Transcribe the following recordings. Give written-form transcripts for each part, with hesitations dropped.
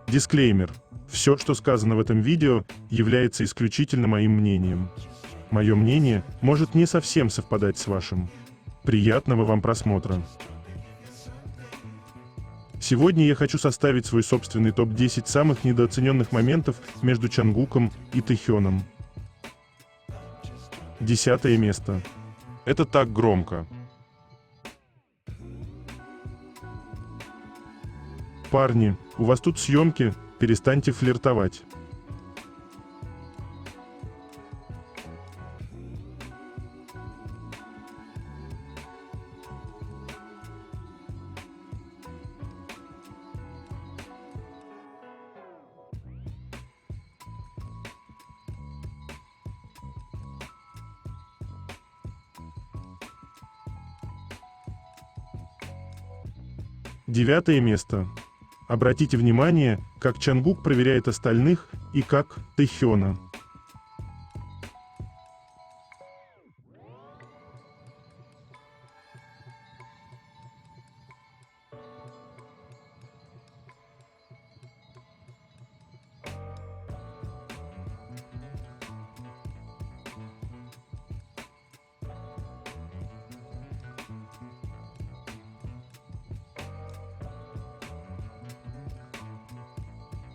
Дисклеймер. Все, что сказано в этом видео, является исключительно моим мнением. Мое мнение может не совсем совпадать с вашим. Приятного вам просмотра. Сегодня я хочу составить свой собственный топ-10 самых недооцененных моментов между Чангуком и Тэхёном. 10 место. Это так громко. Парни, у вас тут съемки, перестаньте флиртовать. Девятое место. Обратите внимание, как Чангук проверяет остальных и как Тэхёна.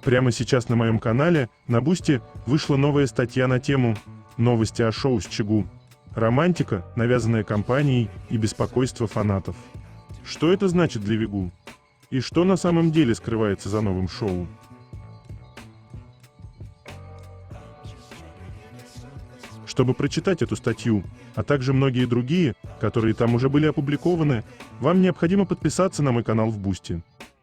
Прямо сейчас на моем канале, на Бусти, вышла новая статья на тему «Новости о шоу с Чагу. Романтика, навязанная компанией и беспокойство фанатов». Что это значит для Вигу? И что на самом деле скрывается за новым шоу? Чтобы прочитать эту статью, а также многие другие, которые там уже были опубликованы, вам необходимо подписаться на мой канал в Бусти.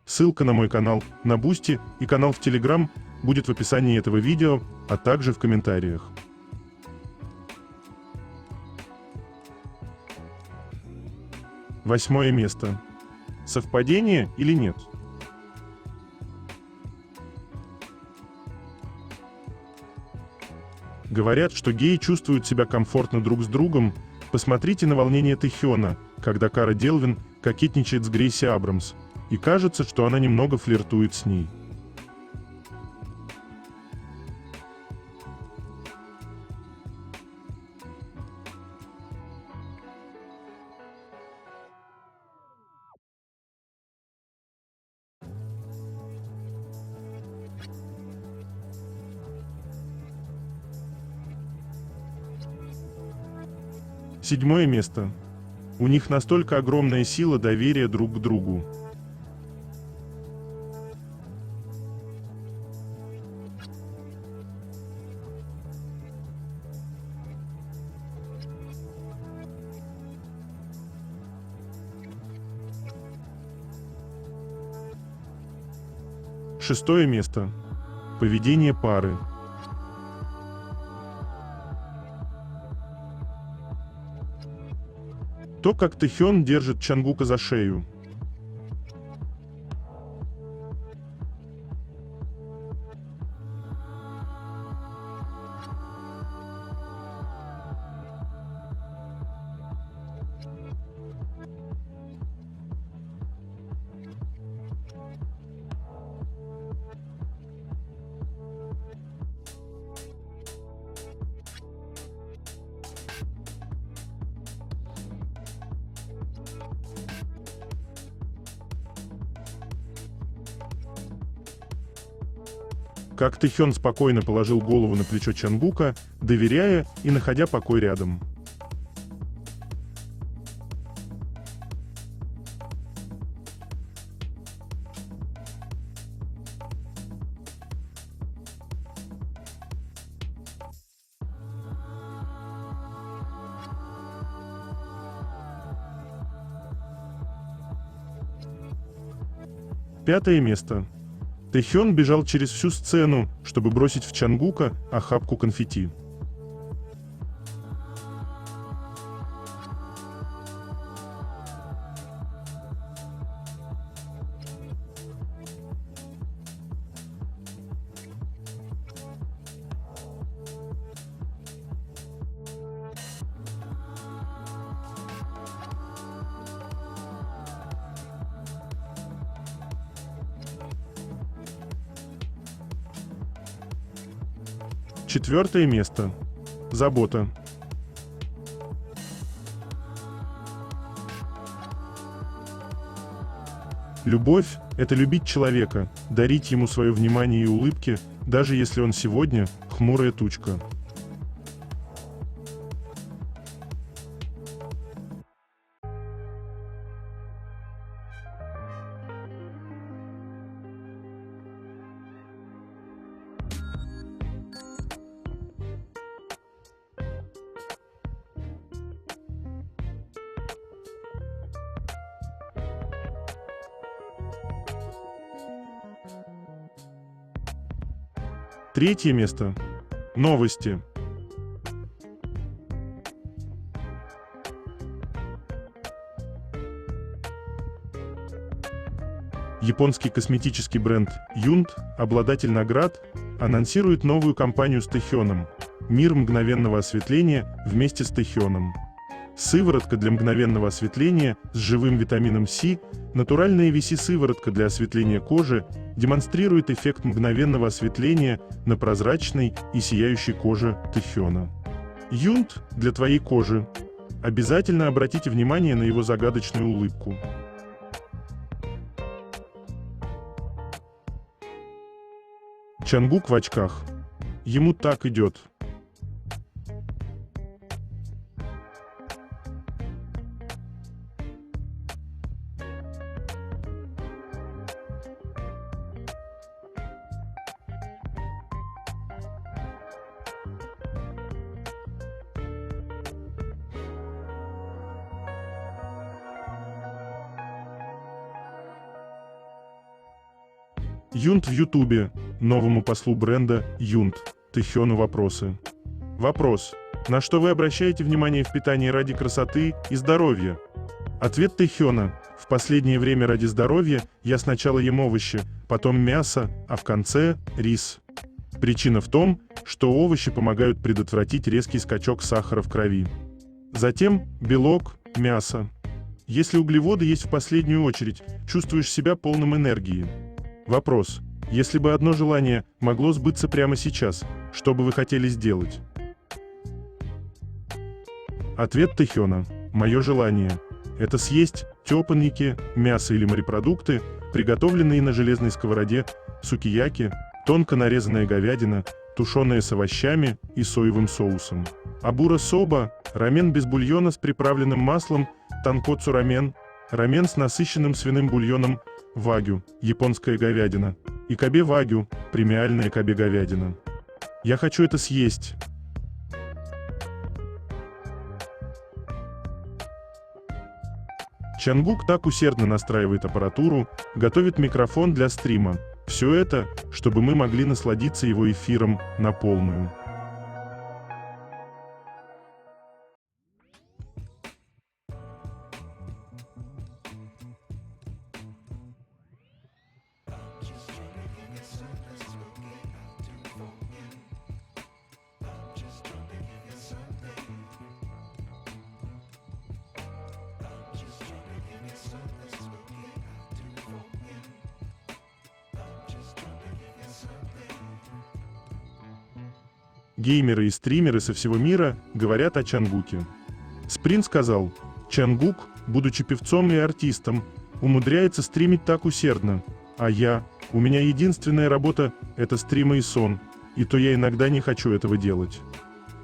Ссылка на мой канал на Бусти и канал в Телеграм будет в описании этого видео, а также в комментариях. Восьмое место. Совпадение или нет? Говорят, что геи чувствуют себя комфортно друг с другом. Посмотрите на волнение Тэхёна, когда Кара Делвин кокетничает с Грейси Абрамс. И кажется, что она немного флиртует с ней. Седьмое место. У них настолько огромная сила доверия друг к другу. Шестое место. Поведение пары. То, как Тэхён держит Чангука за шею. Как Тэхён спокойно положил голову на плечо Чангука, доверяя и находя покой рядом. Пятое место. Тэхён бежал через всю сцену, чтобы бросить в Чангука охапку конфетти. 4 место. Забота. Любовь – это любить человека, дарить ему свое внимание и улыбки, даже если он сегодня хмурая тучка. Третье место. Новости. Японский косметический бренд Юнт, обладатель наград, анонсирует новую кампанию с Тэхёном «Мир мгновенного осветления вместе с Тэхёном». Сыворотка для мгновенного осветления с живым витамином С, натуральная VC-сыворотка для осветления кожи, демонстрирует эффект мгновенного осветления на прозрачной и сияющей коже Тэхёна. Юнт для твоей кожи. Обязательно обратите внимание на его загадочную улыбку. Чангук в очках. Ему так идет. Юнт в Ютубе. Новому послу бренда Юнт Тэхёну вопросы. Вопрос. На что вы обращаете внимание в питании ради красоты и здоровья? Ответ Тэхёна. В последнее время ради здоровья я сначала ем овощи, потом мясо, а в конце – рис. Причина в том, что овощи помогают предотвратить резкий скачок сахара в крови. Затем белок, мясо. Если углеводы есть в последнюю очередь, чувствуешь себя полным энергии. Вопрос. Если бы одно желание могло сбыться прямо сейчас, что бы вы хотели сделать? Ответ Тэхёна. Мое желание – это съесть тёпаньяки, мясо или морепродукты, приготовленные на железной сковороде, сукияки, тонко нарезанная говядина, тушеная с овощами и соевым соусом. Абура соба – рамен без бульона с приправленным маслом, танкоцу рамен, рамен с насыщенным свиным бульоном, вагю, японская говядина, и кабе вагю, премиальная кабе говядина. Я хочу это съесть. Чангук так усердно настраивает аппаратуру, готовит микрофон для стрима. Все это, чтобы мы могли насладиться его эфиром на полную. Геймеры и стримеры со всего мира говорят о Чангуке. Сприн сказал, Чангук, будучи певцом и артистом, умудряется стримить так усердно, а у меня единственная работа – это стримы и сон, и то я иногда не хочу этого делать.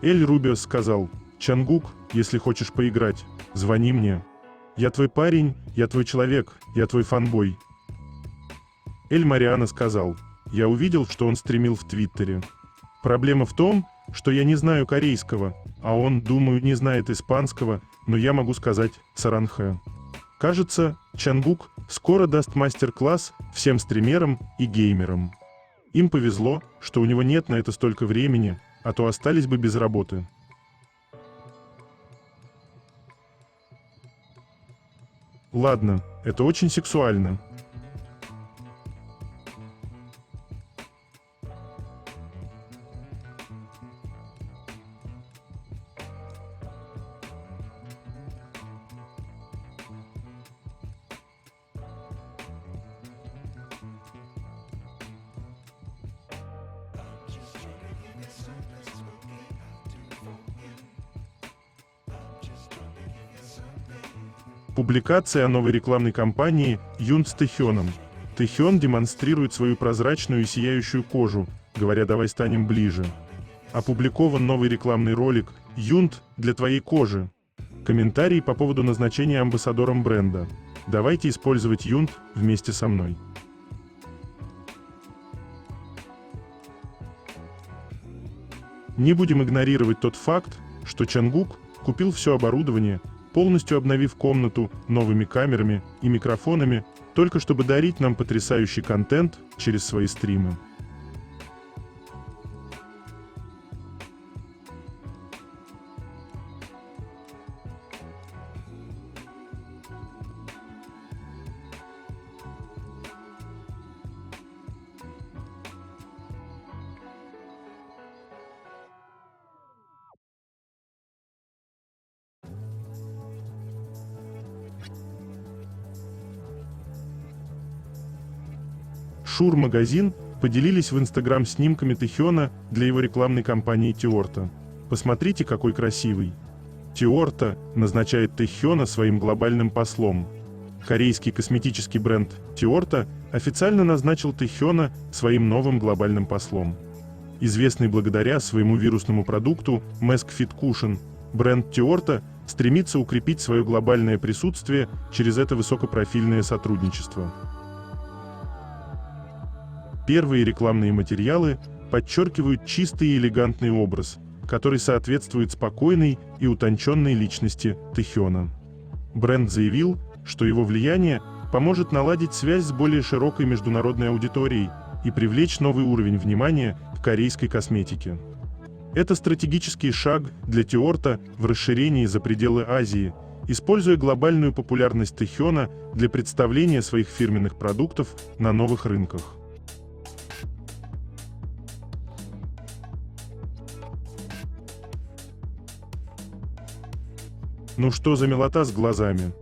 Эль Рубиос сказал, Чангук, если хочешь поиграть, звони мне. Я твой парень, я твой человек, я твой фанбой. Эль Мариано сказал, я увидел, что он стримил в Твиттере. Проблема в том, что я не знаю корейского, а он, думаю, не знает испанского, но я могу сказать «саранхэ». Кажется, Чангук скоро даст мастер-класс всем стримерам и геймерам. Им повезло, что у него нет на это столько времени, а то остались бы без работы. Ладно, это очень сексуально. Публикация о новой рекламной кампании Юнт с Тэхёном. Тэхён демонстрирует свою прозрачную и сияющую кожу, говоря «давай станем ближе». Опубликован новый рекламный ролик «Юнт для твоей кожи». Комментарий по поводу назначения амбассадором бренда. Давайте использовать Юнт вместе со мной. Не будем игнорировать тот факт, что Чангук купил все оборудование, полностью обновив комнату новыми камерами и микрофонами, только чтобы дарить нам потрясающий контент через свои стримы. Шур Магазин поделились в Instagram снимками Тэхёна для его рекламной кампании Тиорта. Посмотрите, какой красивый. Тиорта назначает Тэхёна своим глобальным послом. Корейский косметический бренд Тиорта официально назначил Тэхёна своим новым глобальным послом. Известный благодаря своему вирусному продукту Mask Fit Cushion, бренд Тиорта стремится укрепить свое глобальное присутствие через это высокопрофильное сотрудничество. Первые рекламные материалы подчеркивают чистый и элегантный образ, который соответствует спокойной и утонченной личности Тэхёна. Бренд заявил, что его влияние поможет наладить связь с более широкой международной аудиторией и привлечь новый уровень внимания к корейской косметике. Это стратегический шаг для Тиорта в расширении за пределы Азии, используя глобальную популярность Тэхёна для представления своих фирменных продуктов на новых рынках. Ну что за милота с глазами?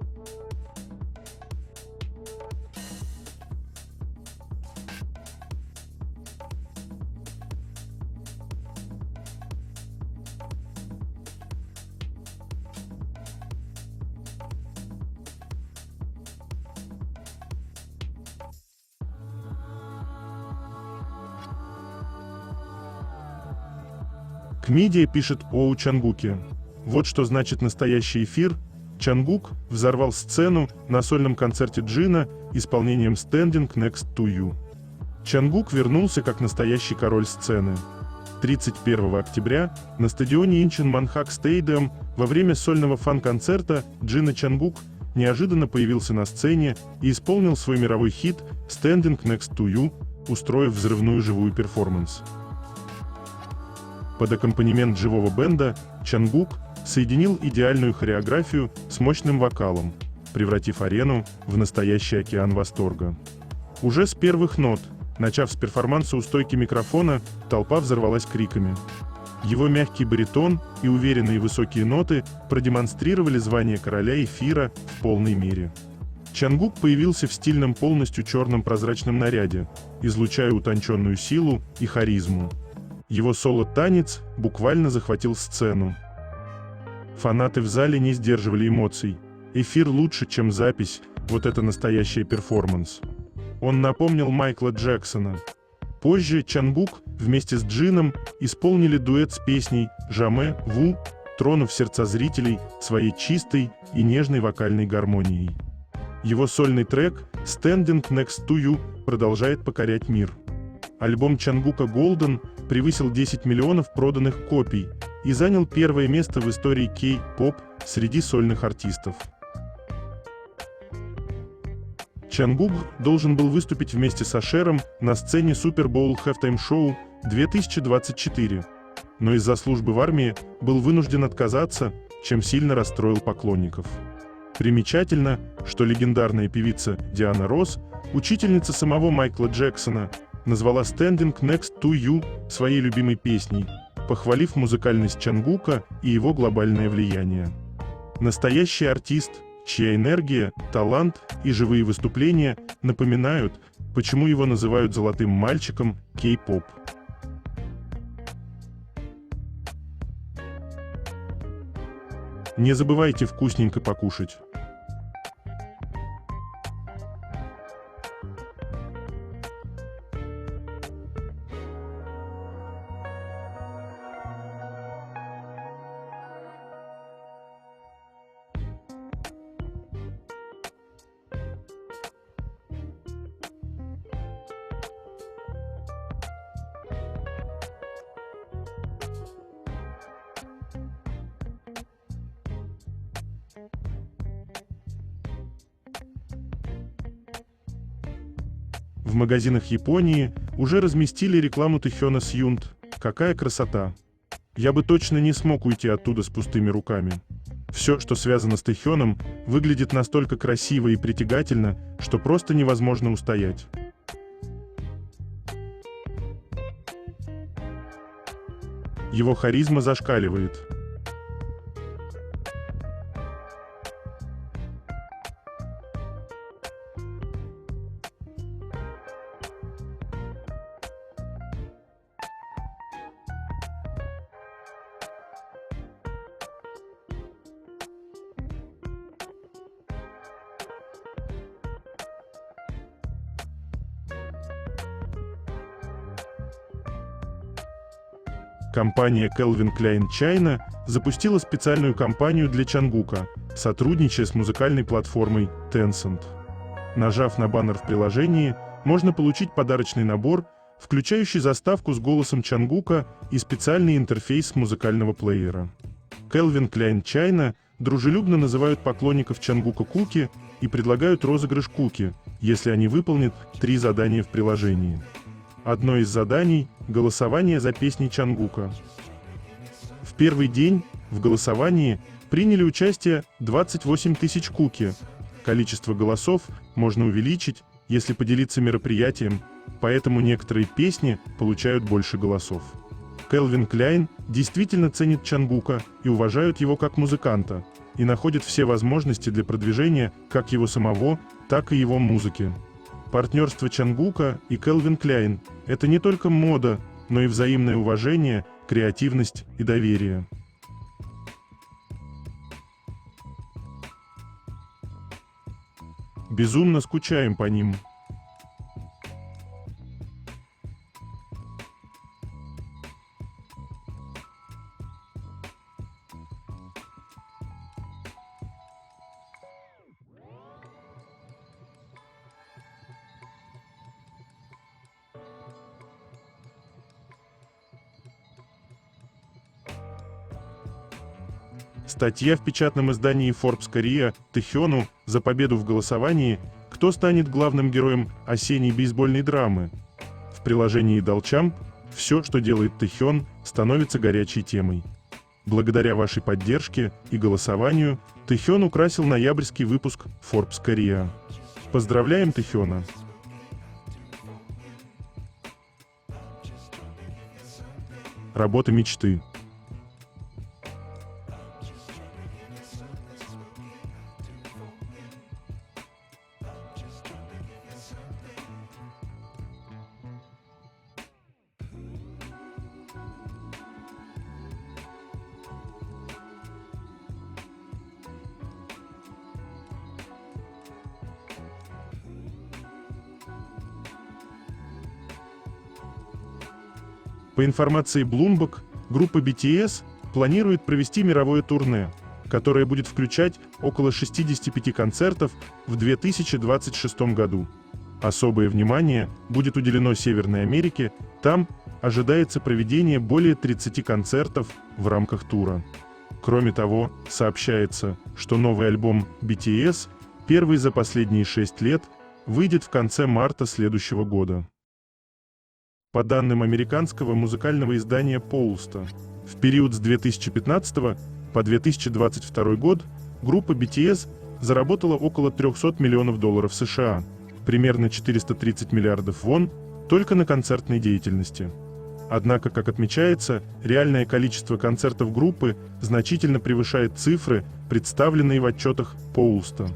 Кмидия пишет о Чангуке. Вот что значит настоящий эфир. Чангук взорвал сцену на сольном концерте Джина исполнением Standing Next to You. Чангук вернулся как настоящий король сцены. 31 октября на стадионе Инчон Манхак Стадиум во время сольного фан-концерта Джина Чангук неожиданно появился на сцене и исполнил свой мировой хит Standing Next to You, устроив взрывную живую перформанс. Под аккомпанемент живого бенда Чангук соединил идеальную хореографию с мощным вокалом, превратив арену в настоящий океан восторга. Уже с первых нот, начав с перформанса у стойки микрофона, толпа взорвалась криками. Его мягкий баритон и уверенные высокие ноты продемонстрировали звание короля эфира в полной мере. Чангук появился в стильном полностью черном прозрачном наряде, излучая утонченную силу и харизму. Его соло-танец буквально захватил сцену. Фанаты в зале не сдерживали эмоций. Эфир лучше, чем запись, вот это настоящий перформанс. Он напомнил Майкла Джексона. Позже Чангук вместе с Джином исполнили дуэт с песней «Жаме Ву», тронув сердца зрителей своей чистой и нежной вокальной гармонией. Его сольный трек «Standing Next to You» продолжает покорять мир. Альбом Чангука «Golden» превысил 10 миллионов проданных копий и занял первое место в истории кей-поп среди сольных артистов. Чангук должен был выступить вместе с Ашером на сцене Super Bowl Halftime Show 2024, но из-за службы в армии был вынужден отказаться, чем сильно расстроил поклонников. Примечательно, что легендарная певица Диана Росс, учительница самого Майкла Джексона, назвала Standing Next to You своей любимой песней, похвалив музыкальность Чангука и его глобальное влияние. Настоящий артист, чья энергия, талант и живые выступления напоминают, почему его называют золотым мальчиком кей-поп. Не забывайте вкусненько покушать. В магазинах Японии уже разместили рекламу Тэхёна Сьюнт. Какая красота! Я бы точно не смог уйти оттуда с пустыми руками. Все, что связано с Тэхёном, выглядит настолько красиво и притягательно, что просто невозможно устоять. Его харизма зашкаливает. Компания Calvin Klein China запустила специальную кампанию для Чангука, сотрудничая с музыкальной платформой Tencent. Нажав на баннер в приложении, можно получить подарочный набор, включающий заставку с голосом Чангука и специальный интерфейс музыкального плеера. Calvin Klein China дружелюбно называют поклонников Чангука куки и предлагают розыгрыш куки, если они выполнят 3 задания в приложении. Одно из заданий – голосование за песни Чангука. В первый день в голосовании приняли участие 28 тысяч куки. Количество голосов можно увеличить, если поделиться мероприятием, поэтому некоторые песни получают больше голосов. Calvin Klein действительно ценит Чангука и уважают его как музыканта, и находит все возможности для продвижения как его самого, так и его музыки. Партнерство Чангука и Calvin Klein – это не только мода, но и взаимное уважение, креативность и доверие. Безумно скучаем по ним. Статья в печатном издании Forbes Korea Тэхёну за победу в голосовании «Кто станет главным героем осенней бейсбольной драмы?». В приложении Dalchamp все, что делает Тэхён, становится горячей темой. Благодаря вашей поддержке и голосованию Тэхён украсил ноябрьский выпуск Forbes Korea. Поздравляем Тэхёна! Работа мечты. По информации Bloomberg, группа BTS планирует провести мировое турне, которое будет включать около 65 концертов в 2026 году. Особое внимание будет уделено Северной Америке, там ожидается проведение более 30 концертов в рамках тура. Кроме того, сообщается, что новый альбом BTS, первый за последние 6 лет, выйдет в конце марта следующего года. По данным американского музыкального издания Pollstar, в период с 2015 по 2022 год группа BTS заработала около $300 миллионов США, примерно 430 миллиардов вон, только на концертной деятельности. Однако, как отмечается, реальное количество концертов группы значительно превышает цифры, представленные в отчетах Pollstar.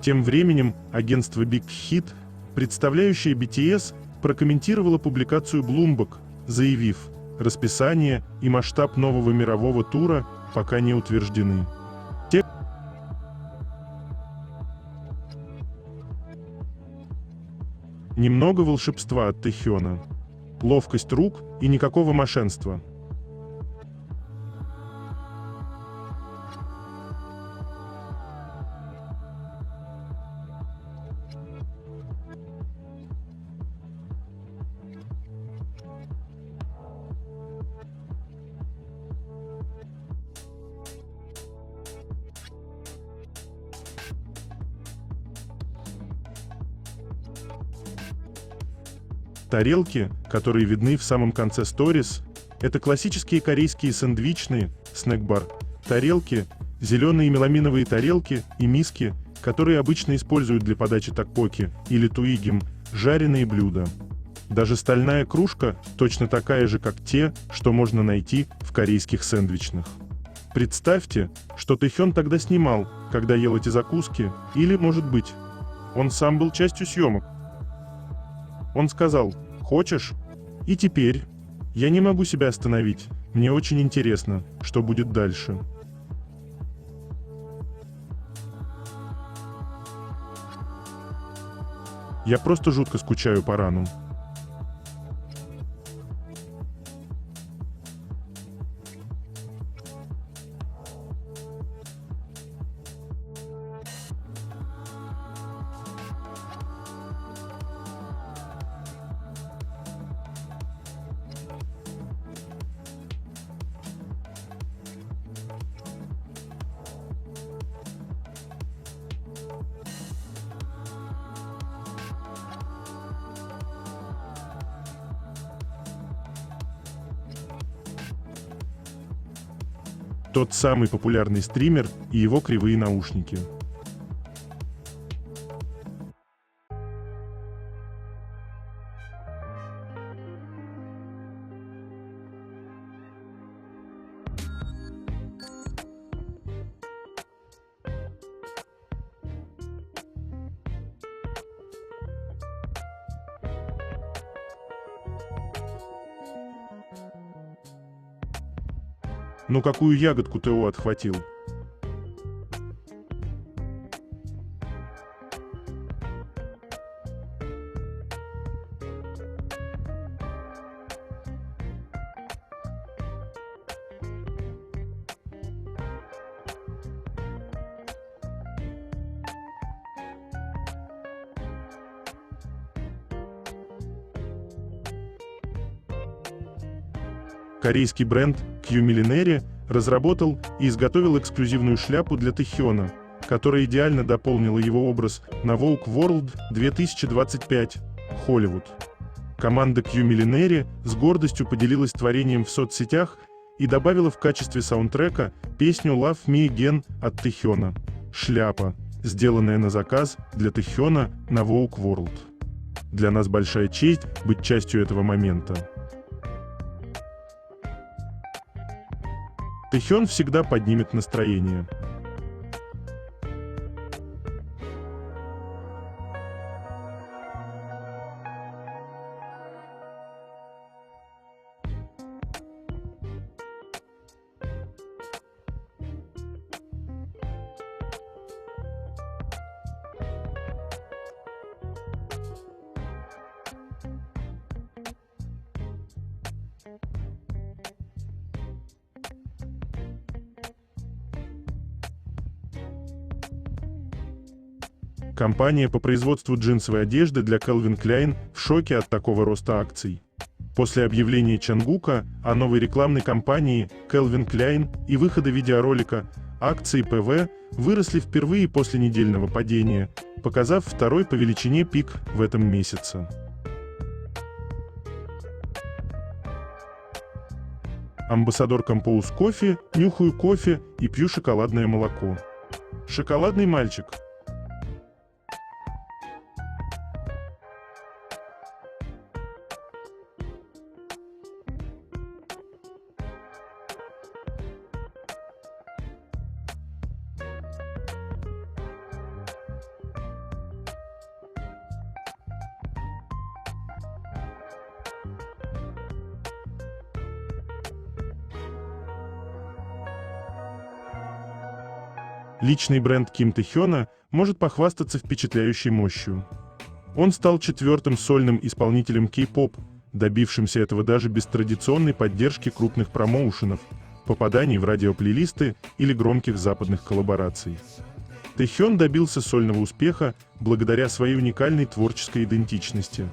Тем временем агентство Big Hit, представляющее BTS, прокомментировала публикацию Bloomberg, заявив, расписание и масштаб нового мирового тура пока не утверждены. Немного волшебства от Тэхёна. Ловкость рук и никакого мошенства. Тарелки, которые видны в самом конце сторис, это классические корейские сэндвичные, снэк-бар, тарелки, зеленые меламиновые тарелки и миски, которые обычно используют для подачи токбокки или туигим, жареные блюда. Даже стальная кружка точно такая же, как те, что можно найти в корейских сэндвичных. Представьте, что Тэхён тогда снимал, когда ел эти закуски, или, может быть, он сам был частью съемок. Он сказал: «Хочешь?» И теперь я не могу себя остановить, мне очень интересно, что будет дальше. Я просто жутко скучаю по рану. Тот самый популярный стример и его кривые наушники. Ну какую ягодку ТО отхватил? Корейский бренд Q Millenary разработал и изготовил эксклюзивную шляпу для Тэхёна, которая идеально дополнила его образ на Vogue World 2025 Hollywood. Команда Q Millenary с гордостью поделилась творением в соцсетях и добавила в качестве саундтрека песню Love Me Again от Тэхёна. Шляпа, сделанная на заказ для Тэхёна на Vogue World. Для нас большая честь быть частью этого момента. Тэхён всегда поднимет настроение. Компания по производству джинсовой одежды для Calvin Klein в шоке от такого роста акций. После объявления Чангука о новой рекламной кампании Calvin Klein и выхода видеоролика, акции ПВ выросли впервые после недельного падения, показав второй по величине пик в этом месяце. Амбассадор Compose Coffee, нюхаю кофе и пью шоколадное молоко. Шоколадный мальчик. Личный бренд Ким Тэхёна может похвастаться впечатляющей мощью. Он стал четвертым сольным исполнителем кей-поп, добившимся этого даже без традиционной поддержки крупных промоушенов, попаданий в радиоплейлисты или громких западных коллабораций. Тэхён добился сольного успеха благодаря своей уникальной творческой идентичности.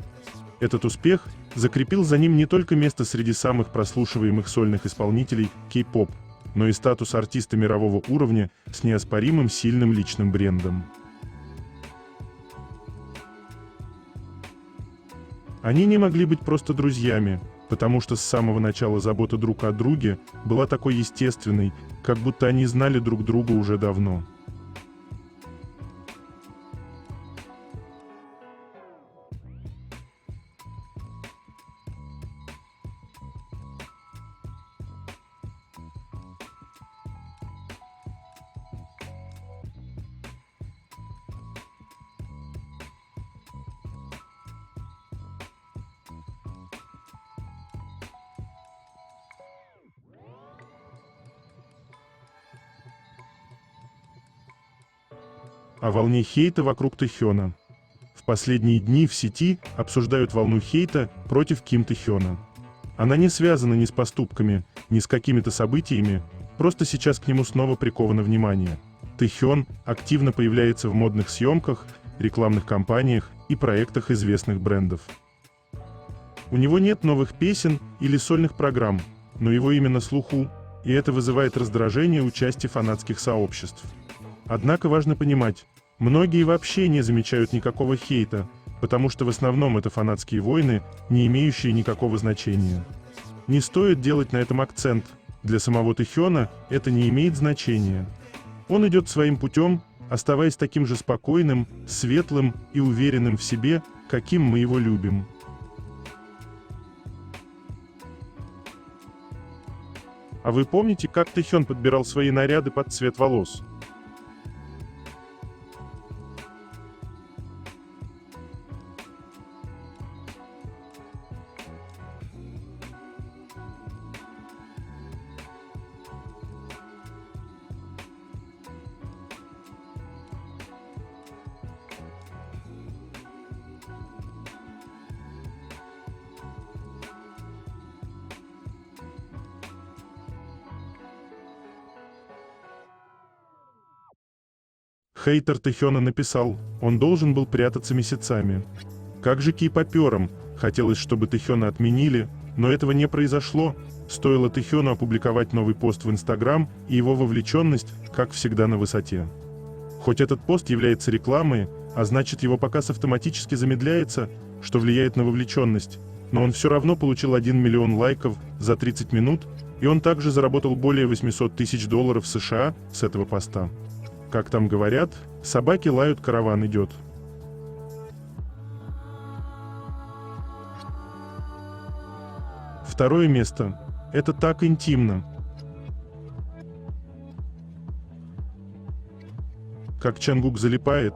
Этот успех закрепил за ним не только место среди самых прослушиваемых сольных исполнителей кей-поп, но и статус артиста мирового уровня с неоспоримым сильным личным брендом. Они не могли быть просто друзьями, потому что с самого начала забота друг о друге была такой естественной, как будто они знали друг друга уже давно. О волне хейта вокруг Тэхёна. В последние дни в сети обсуждают волну хейта против Ким Тэхёна. Она не связана ни с поступками, ни с какими-то событиями, просто сейчас к нему снова приковано внимание. Тэхён активно появляется в модных съемках, рекламных кампаниях и проектах известных брендов. У него нет новых песен или сольных программ, но его имя на слуху, и это вызывает раздражение у части фанатских сообществ. Однако важно понимать, многие вообще не замечают никакого хейта, потому что в основном это фанатские войны, не имеющие никакого значения. Не стоит делать на этом акцент, для самого Тэхёна это не имеет значения. Он идет своим путем, оставаясь таким же спокойным, светлым и уверенным в себе, каким мы его любим. А вы помните, как Тэхён подбирал свои наряды под цвет волос? Хейтер Тэхёна написал, он должен был прятаться месяцами. Как же кей-поперам, хотелось, чтобы Тэхёна отменили, но этого не произошло. Стоило Тэхёну опубликовать новый пост в Инстаграм, и его вовлеченность, как всегда, на высоте. Хоть этот пост является рекламой, а значит его показ автоматически замедляется, что влияет на вовлеченность, но он все равно получил 1 миллион лайков за 30 минут, и он также заработал более $800 тысяч США с этого поста. Как там говорят, собаки лают, караван идет. Второе место. Это так интимно. Как Чангук залипает.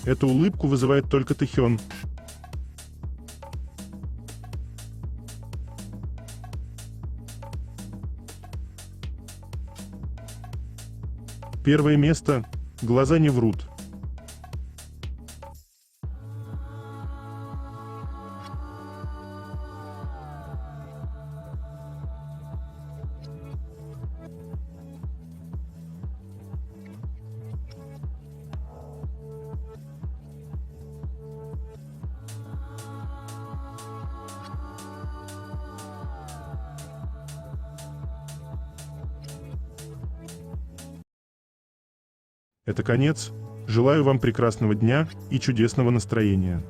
Эту улыбку вызывает только Тэхён. Первое место. Глаза не врут. Это конец. Желаю вам прекрасного дня и чудесного настроения.